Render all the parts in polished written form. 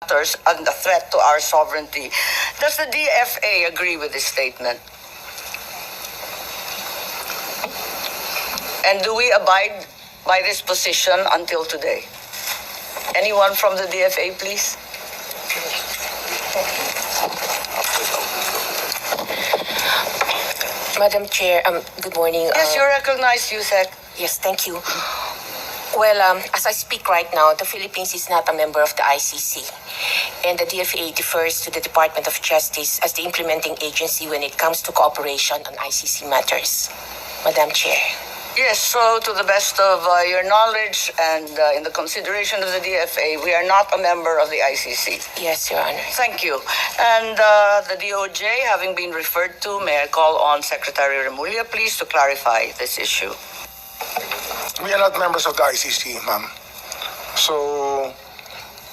matters and a threat to our sovereignty. Does the DFA agree with this statement? And do we abide by this position until today? Anyone from the DFA, please? Madam Chair, good morning. Yes, you're recognized, Yusek. Yes, thank you. Well, as I speak right now, the Philippines is not a member of the ICC, and the DFA defers to the Department of Justice as the implementing agency when it comes to cooperation on ICC matters. Madam Chair. Yes, so to the best of your knowledge and in the consideration of the DFA, we are not a member of the ICC. Yes, Your Honor. Thank you. And the DOJ, having been referred to, may I call on Secretary Remulla, please, to clarify this issue. We are not members of the ICC, ma'am. So,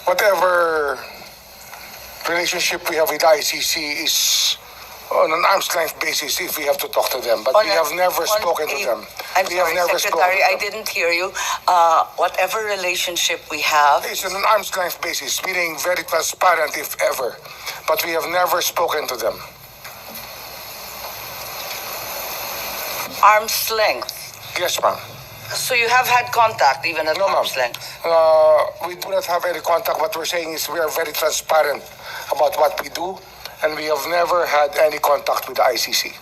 whatever relationship we have with the ICC is on an arm's length basis if we have to talk to them. But we have never spoken to them. I'm we sorry, have never Secretary, spoken I didn't hear you. Whatever relationship we have... It's on an arm's length basis, meaning very transparent if ever. But we have never spoken to them. Arm's length? Yes, ma'am. So you have had contact even at arm's length? We do not have any contact. What we're saying is we are very transparent about what we do, and we have never had any contact with the ICC.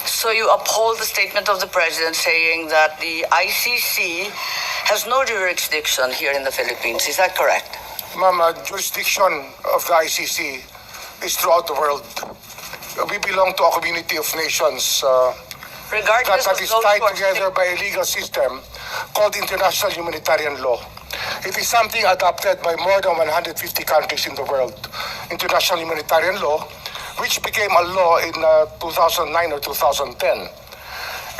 So you uphold the statement of the President saying that the ICC has no jurisdiction here in the Philippines. Is that correct? Ma'am, jurisdiction of the ICC is throughout the world. We belong to a community of nations Regardless that of is those tied who are together by a legal system called international humanitarian law. It is something adopted by more than 150 countries in the world. International humanitarian law, which became a law in 2009 or 2010.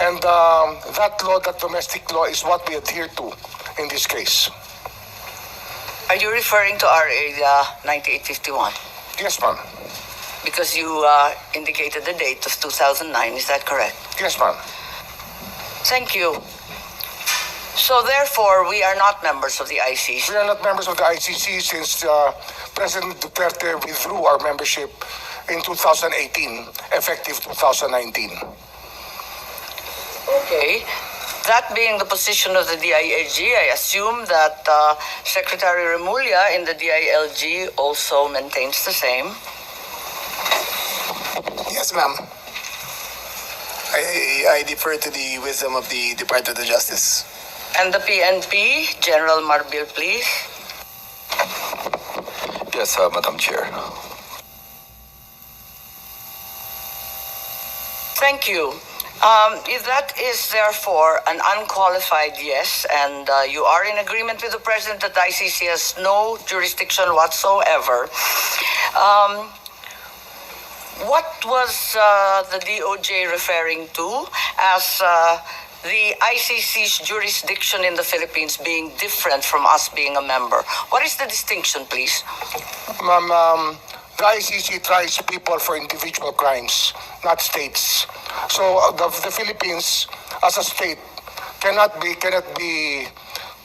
And that law, that domestic law, is what we adhere to in this case. Are you referring to RA 9851? Yes, ma'am. Because you indicated the date of 2009, is that correct? Yes, ma'am. Thank you. So therefore, we are not members of the ICC. We are not members of the ICC since President Duterte withdrew our membership in 2018, effective 2019. Okay. That being the position of the DILG, I assume that Secretary Remulla in the DILG also maintains the same. Yes, ma'am. I defer to the wisdom of the Department of Justice. And the PNP, General Marbil, please. Yes, Madam Chair. Thank you. If that is therefore an unqualified yes, and you are in agreement with the President that the ICC has no jurisdiction whatsoever, what was the DOJ referring to as the ICC's jurisdiction in the Philippines being different from us being a member? What is the distinction, please? Ma'am, the ICC tries people for individual crimes, not states. So the Philippines, as a state, cannot be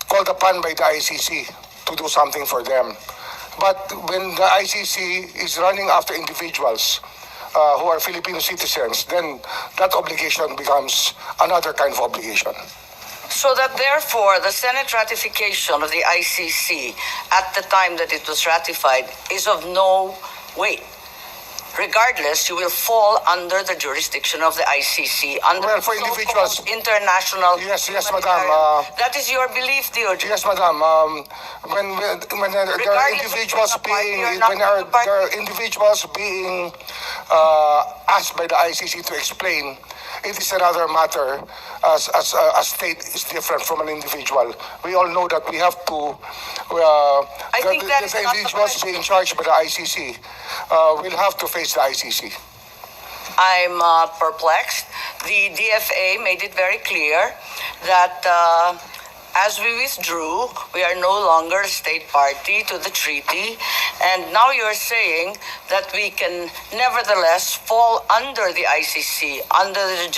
called upon by the ICC to do something for them. But when the ICC is running after individuals who are Filipino citizens, then that obligation becomes another kind of obligation. So that therefore the Senate ratification of the ICC at the time that it was ratified is of no weight. Regardless, you will fall under the jurisdiction of the ICC under Well, for individuals, international. Yes, madam. That is your belief, DOJ. Yes, madam. When there are individuals being asked by the ICC to explain, it is another matter. As a state is different from an individual. We all know that we have to. The individuals being charged by the ICC will have to face the ICC. I'm perplexed. The DFA made it very clear that as we withdrew, we are no longer a state party to the treaty, and now you're saying that we can nevertheless fall under the ICC, under the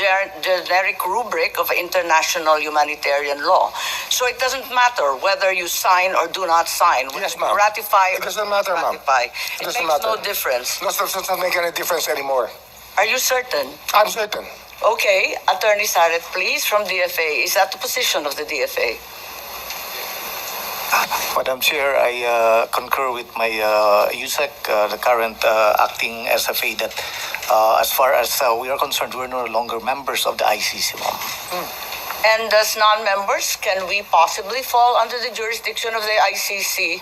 generic rubric of international humanitarian law. So it doesn't matter whether you sign or do not sign. Yes, ma'am. Ratify. It doesn't matter, ma'am. Ratify. It It doesn't makes matter. no difference. No, it doesn't make any difference anymore. Are you certain? I'm certain. Okay, Attorney Saret, please, from DFA. Is that the position of the DFA? Madam Chair, I concur with my USEC, the current acting SFA, that as far as we are concerned, we're no longer members of the ICC, ma'am. And as non-members, can we possibly fall under the jurisdiction of the ICC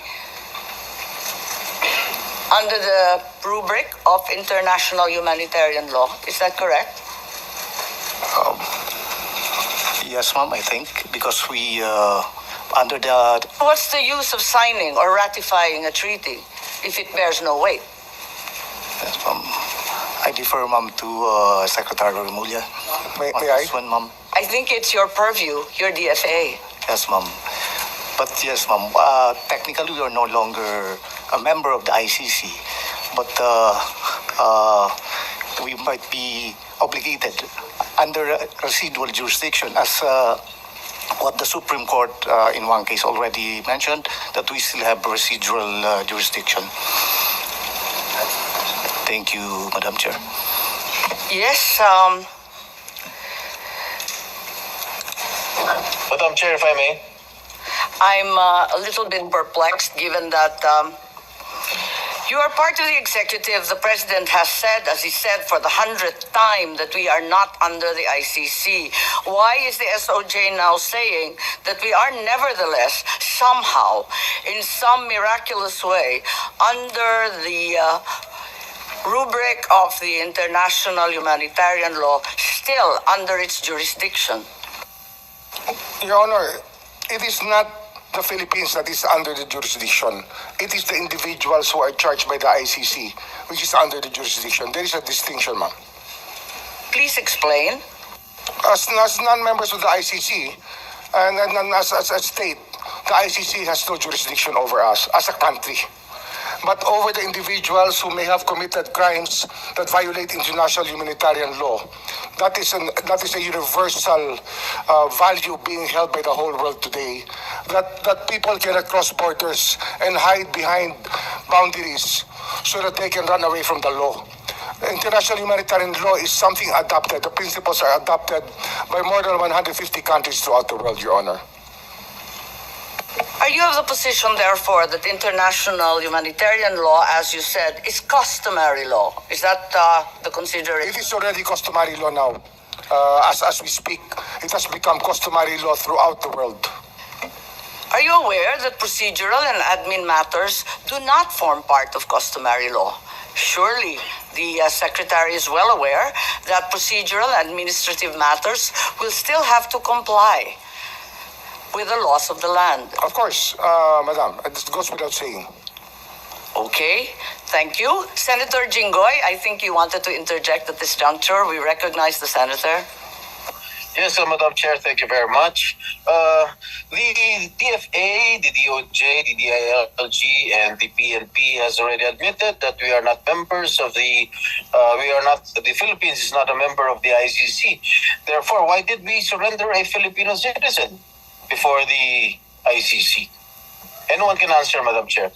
under the rubric of international humanitarian law? Is that correct? Yes, ma'am, I think, because we, under the, What's the use of signing or ratifying a treaty if it bears no weight? yes, ma'am, I defer, ma'am, to Secretary Remulla. May On I? this one, ma'am. I think it's your purview, your DFA. Yes, ma'am. But yes, ma'am, technically we are no longer a member of the ICC, but we might be obligated under residual jurisdiction as what the Supreme Court in one case already mentioned, that we still have residual jurisdiction. Thank you, Madam Chair. Yes, Madam Chair, if I may. I'm a little bit perplexed given that you are part of the executive. The president has said, as he said for the 100th time, that we are not under the ICC. Why is the SOJ now saying that we are nevertheless somehow, in some miraculous way, under the rubric of the international humanitarian law, still under its jurisdiction? Your Honor, it is not the Philippines that is under the jurisdiction. It is the individuals who are charged by the ICC, which is under the jurisdiction. There is a distinction, ma'am. Please explain. As non-members of the ICC, and as a state, the ICC has no jurisdiction over us as a country. But over the individuals who may have committed crimes that violate international humanitarian law, that is a universal value being held by the whole world today. That people cannot cross borders and hide behind boundaries so that they can run away from the law. International humanitarian law is something adopted. The principles are adopted by more than 150 countries throughout the world, Your Honor. Are you of the position, therefore, that international humanitarian law, as you said, is customary law? Is that the consideration? It is already customary law now. As we speak, it has become customary law throughout the world. Are you aware that procedural and admin matters do not form part of customary law? Surely the Secretary is well aware that procedural and administrative matters will still have to comply with the laws of the land. Of course, Madam, this goes without saying. Okay, thank you. Senator Jinggoy, I think you wanted to interject at this juncture. We recognize the senator. Yes, Madam Chair, thank you very much. The DFA, the DOJ, the DILG, and the PNP has already admitted that we are not members of the Philippines is not a member of the ICC. Therefore, why did we surrender a Filipino citizen before the ICC? Anyone can answer, Madam Chair.